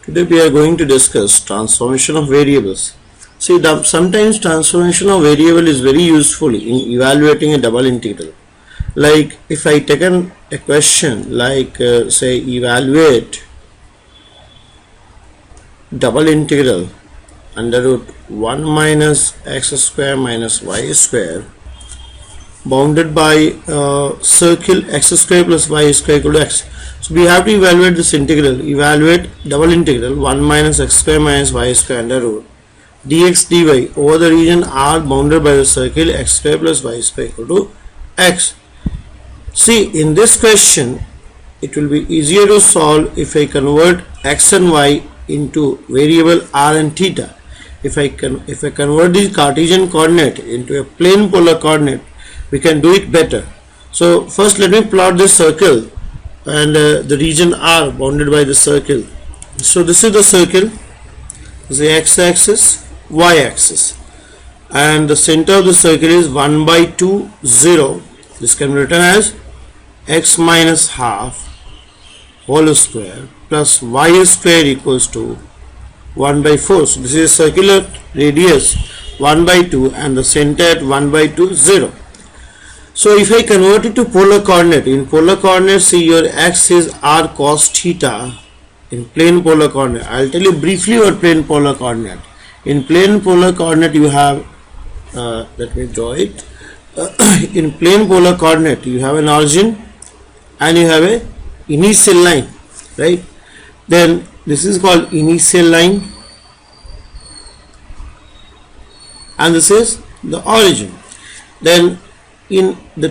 Today we are going to discuss transformation of variables. See, sometimes transformation of variable is very useful in evaluating a double integral. Like if I take a question like say evaluate double integral under root 1 minus x square minus y square bounded by circle x square plus y square equal to x. So we have to evaluate this integral. Evaluate double integral 1 minus x square minus y square under root dx dy over the region R bounded by the circle x square plus y square equal to x. See, in this question it will be easier to solve if I convert x and y into variable r and theta. If I convert the Cartesian coordinate into a plane polar coordinate, we can do it better. So first let me plot this circle and the region R bounded by the circle. So this is the circle, this is the x-axis, y-axis, and the center of the circle is 1 by 2, 0. This can be written as x minus half whole square plus y square equals to 1 by 4. So this is a circular radius 1 by 2 and the center at 1 by 2, 0. So if I convert it to polar coordinate, in polar coordinate, see your x is r cos theta in plane polar coordinate. I will tell you briefly what plane polar coordinate. In plane polar coordinate you have, let me draw it. In plane polar coordinate you have an origin and you have a initial line, right? Then this is called initial line and this is the origin. Then in the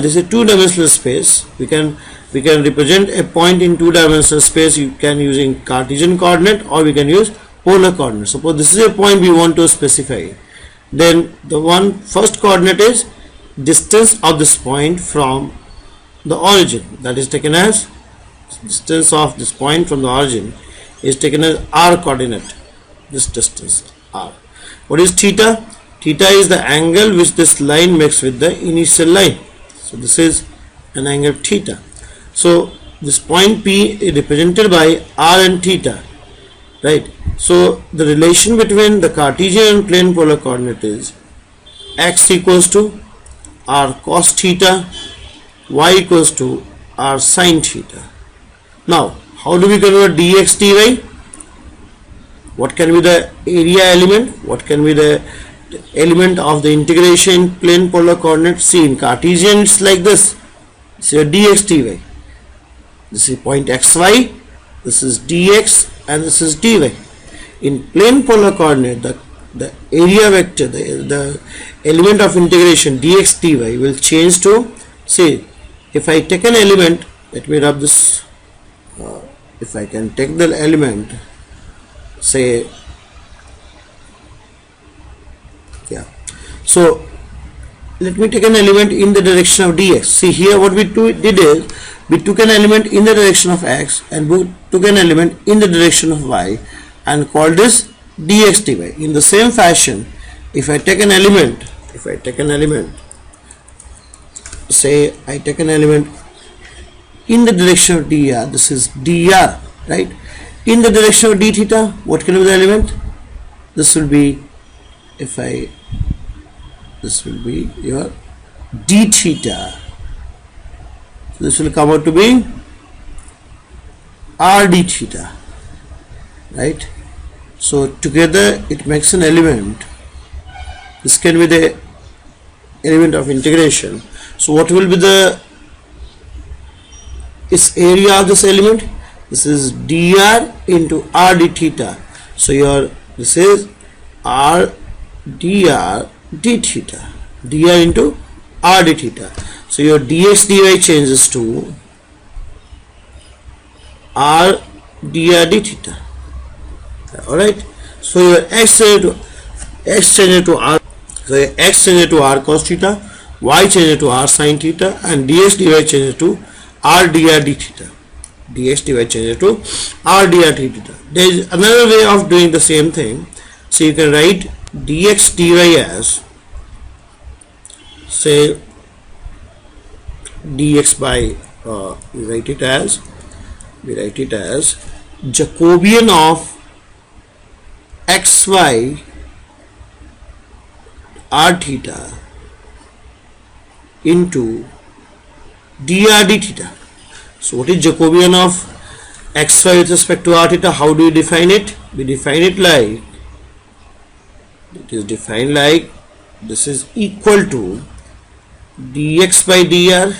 this is two-dimensional space, we can represent a point in two-dimensional space. You can using Cartesian coordinate or we can use polar coordinate. Suppose this is a point we want to specify. Then the first coordinate is distance of this point from the origin, that is taken as distance of this point from the origin is taken as r coordinate, this distance r. What is theta? Theta is the angle which this line makes with the initial line. So this is an angle theta. So this point P is represented by r and theta, right? So the relation between the Cartesian and plane polar coordinate is x equals to r cos theta, y equals to r sin theta. Now how do we convert dx dy? What can be the area element? What can be the element of the integration plane polar coordinate? See, in Cartesian it's like this. So dx dy. This is point xy, this is dx and this is dy. In plane polar coordinate, the area vector, the element of integration dx dy will change to, say, if I take an element, let me rub this, if I can take the element, say, yeah, so let me take an element in the direction of dx. See here what we did is we took an element in the direction of x and we took an element in the direction of y and called this dx dy. In the same fashion, if I take an element, say I take an element in the direction of dr, this is dr, right? In the direction of d theta, what can be the element? This will be, this will be your d theta. This will come out to be r d theta, right? So together it makes an element. This can be the element of integration. So what will be the area of this element? This is dr into r d theta. So this is r dr d theta, dr into r d theta. So your dx dy changes to r dr d theta. Alright. So your x changes to r. So your x changes to r cos theta, y changes to r sin theta, and dx dy changes to r dr d theta. Dx dy changes to r dr d theta. There is another way of doing the same thing. So you can write dx dy as, say, dx by we write it as Jacobian of xy r theta into dr d theta. So what is Jacobian of xy with respect to r theta? How do we define it? We define it like, it is defined like, this is equal to dx by dr,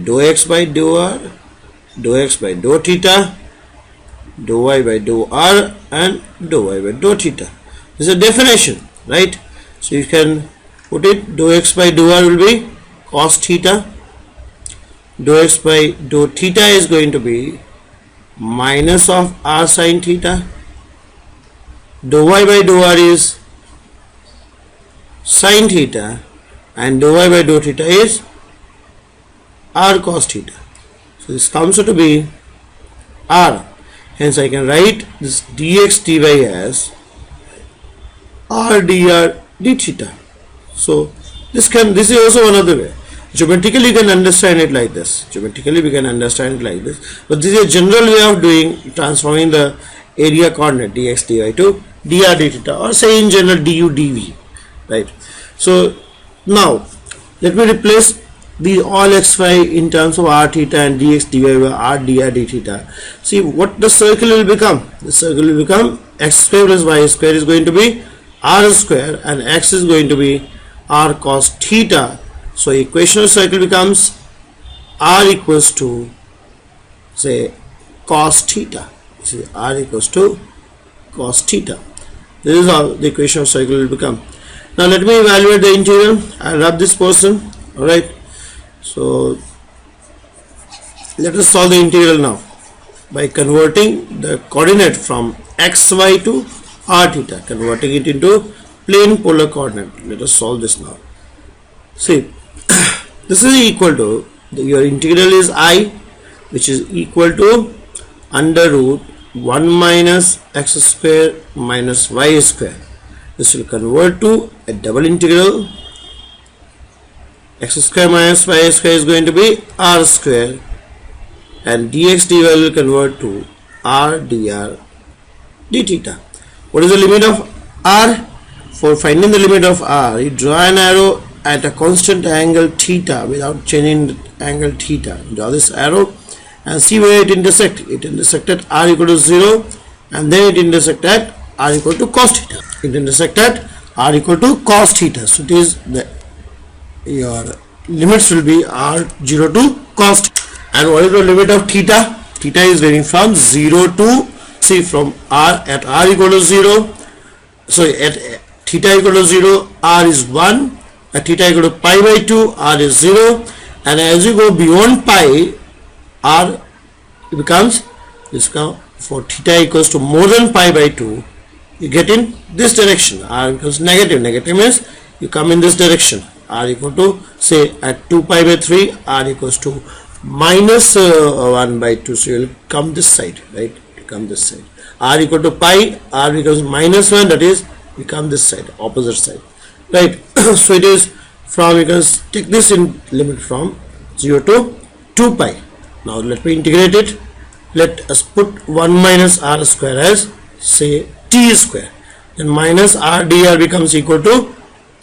dou x by dou r, dou x by dou theta, dou y by dou r, and dou y by dou theta. This is a definition, right? So you can put it, dou x by dou r will be cos theta, dou x by dou theta is going to be minus of r sin theta, dou y by dou r is sin theta, and dou y by dou theta is r cos theta. So this comes out to be r. Hence I can write this dx dy as r dr d theta. So this is also another way. Geometrically you can understand it like this. Geometrically we can understand it like this. But this is a general way of doing, transforming the area coordinate dx dy to dr d theta, or say in general du dv, right? So now let me replace the all xy in terms of r theta and dx dy by r dr d theta. See what the circle will become. The circle will become x square plus y square is going to be r square, and x is going to be r cos theta. So equation of circle becomes r equals to, say, cos theta. See, r equals to cos theta. This is how the equation of circle will become. Now let me evaluate the integral. I'll rub this portion. Alright. So let us solve the integral now by converting the coordinate from xy to r theta, converting it into plane polar coordinate. Let us solve this now. See, this is equal to, your integral is I, which is equal to under root 1 minus x square minus y square. This will convert to a double integral. X square minus y square is going to be r square, and dx dy will convert to r dr d theta. What is the limit of r? For finding the limit of r, you draw an arrow at a constant angle theta without changing the angle theta. Draw this arrow and see where it intersects. It intersects at r equal to 0, and then it intersects at r equal to cos theta. It intersects at r equal to cos theta. So it is the, your limits will be r0 to cos theta. And what is the limit of theta? Theta is varying from 0 to, see, from r at r equal to 0. So at theta equal to 0, r is 1. At theta equal to pi by 2, r is 0. And as you go beyond pi, r becomes, this for theta equals to more than pi by 2, you get in this direction. R becomes negative. Negative means you come in this direction. R equal to, say, at 2 pi by 3, r equals to minus 1 by 2. So you will come this side, right? You come this side. R equal to pi, r becomes minus 1, that is, we come this side, opposite side, right? So it is from, you can take this in limit from 0 to 2 pi. Now let me integrate it. Let us put 1 minus r square as, say, t square. Then minus r dr becomes equal to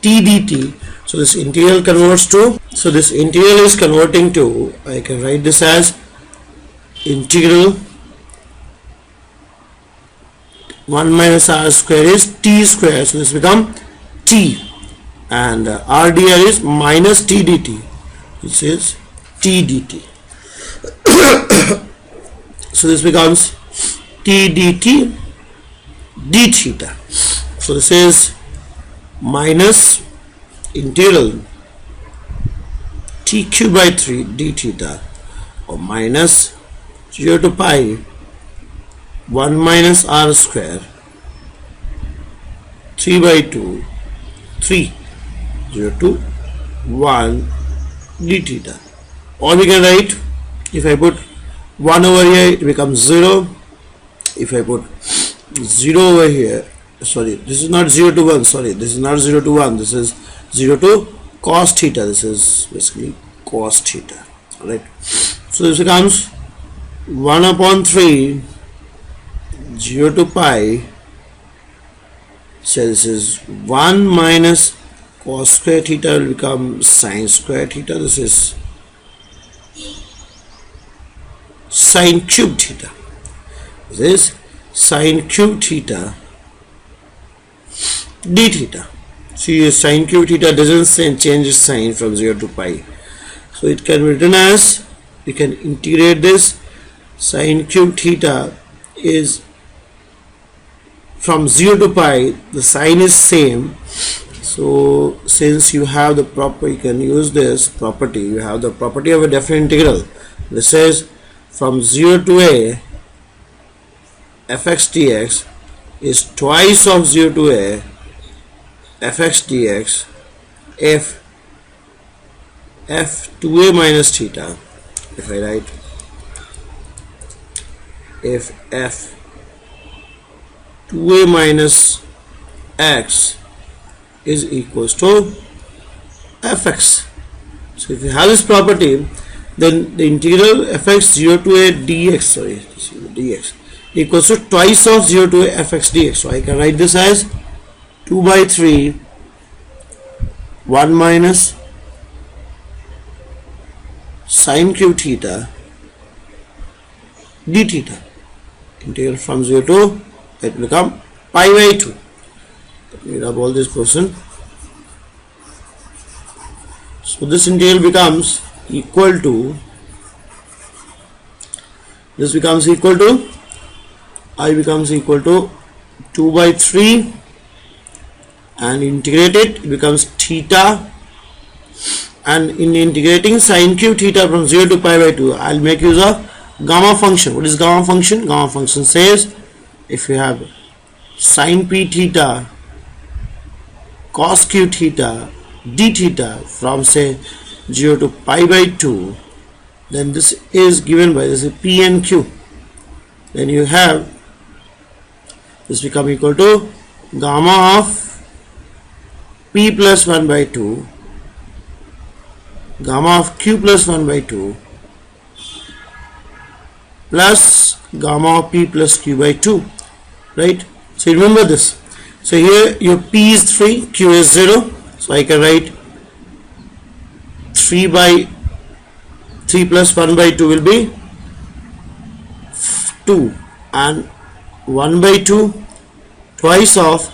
t dt. So this integral converts to, so this integral is converting to, I can write this as integral 1 minus r square is t square. So this become t, and r dr is minus t dt. This is t dt. So this becomes t dt d theta. So this is minus integral t cube by 3 d theta, or minus 0 to pi 1 minus r square 3 by 2 3 0 to 1 d theta. Or we can write, if I put 1 over here, it becomes 0. If I put 0 over here, sorry, this is not 0 to 1, sorry, this is not 0 to 1, this is 0 to cos theta. This is basically cos theta. Alright, so this becomes 1 upon 3 0 to pi. So this is 1 minus cos square theta will become sin square theta. This is sin cube theta. This is sin cube theta d theta. See, sin cube theta doesn't change its sign from 0 to pi. So it can be written as, we can integrate this. Sin cube theta is from 0 to pi, the sign is same. So since you have the proper, you can use this property. You have the property of a definite integral. This says from 0 to a fx dx is twice of 0 to a fx dx if f2a minus theta. If I write if f2a minus x is equals to fx. So if you have this property, then the integral fx 0 to a dx, dx equals to twice of 0 to a fx dx. So I can write this as 2 by 3 1 minus sin cube theta d theta. Integral from 0 to, it will become pi by 2. Let me rub all this portion. So this integral becomes equal to, this becomes equal to, I becomes equal to 2 by 3 and integrate it becomes theta, and in integrating sin cube theta from 0 to pi by 2, I will make use of gamma function. What is gamma function? Gamma function says if you have sin p theta cos q theta d theta from say 0 to pi by 2, then this is given by this is p and q. Then you have this become equal to gamma of p plus 1 by 2 gamma of q plus 1 by 2 plus gamma of p plus q by 2, right? So remember this. So here your p is 3, q is 0. So I can write 3 by 3 plus 1 by 2 will be 2, and 1 by 2 twice of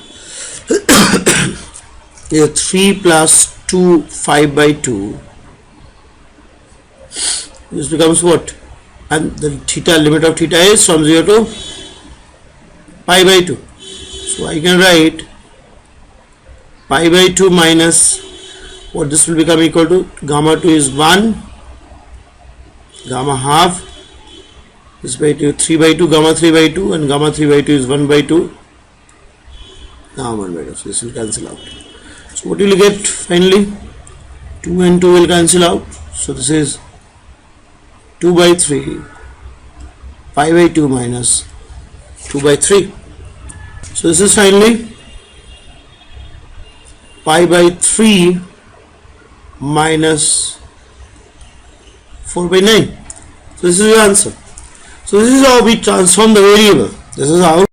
3 plus 2 5 by 2. This becomes what? And the theta, limit of theta is from 0 to pi by 2. So I can write pi by 2 minus, what this will become equal to, gamma 2 is 1, gamma half is by 2, 3 by 2, gamma 3 by 2, and gamma 3 by 2 is 1 by 2, gamma 1 by 2. So this will cancel out. So what will you get finally? 2 and 2 will cancel out. So this is 2 by 3 pi by 2 minus 2 by 3. So this is finally pi by 3 minus 4 by 9. So this is your answer. So this is how we transform the variable. This is how